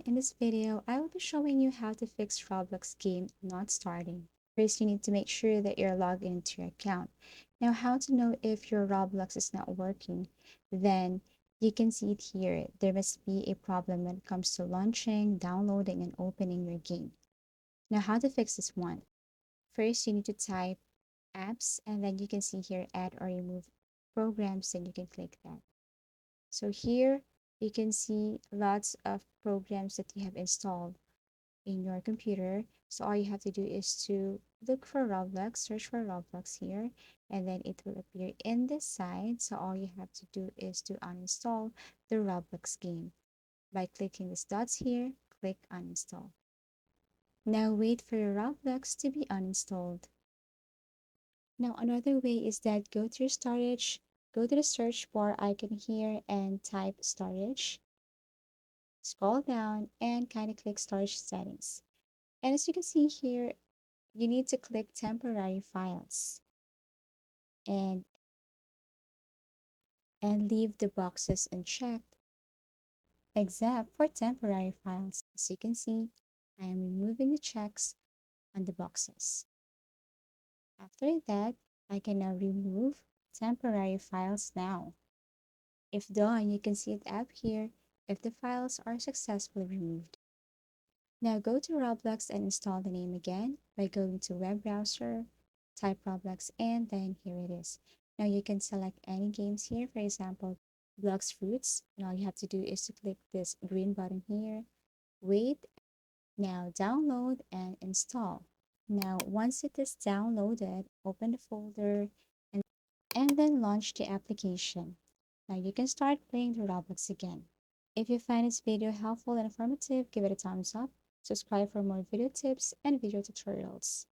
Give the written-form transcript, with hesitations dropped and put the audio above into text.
In this video, I will be showing you how to fix Roblox game not starting. First, you need to make sure that you're logged into your account. Now, how to know if your Roblox is not working? Then you can see it here. There must be a problem when it comes to launching, downloading, and opening your game. Now, how to fix this one? First, you need to type apps, and then you can see here add or remove programs, and you can click that. So here you can see lots of programs that you have installed in your computer. So all you have to do is to look for Roblox, search for Roblox here, and then it will appear in this side. So all you have to do is to uninstall the Roblox game. By clicking these dots here, click uninstall. Now wait for your Roblox to be uninstalled. Now another way is that go to your storage, go to the search bar icon here and type storage. Scroll down and kind of click storage settings. And as you can see here, you need to click temporary files and leave the boxes unchecked except for temporary files. As you can see, I am removing the checks on the boxes. After that, I can now remove temporary files now. If done, you can see it up here if the files are successfully removed. Now go to Roblox and install the name again by going to web browser, type Roblox, and then here it is. Now you can select any games here, for example, Blox Fruits, and all you have to do is to click this green button here, wait, now download and install. Now once it is downloaded, open the folder and then launch the application. Now you can start playing the Roblox again. If you find this video helpful and informative, give it a thumbs up. Subscribe for more video tips and video tutorials.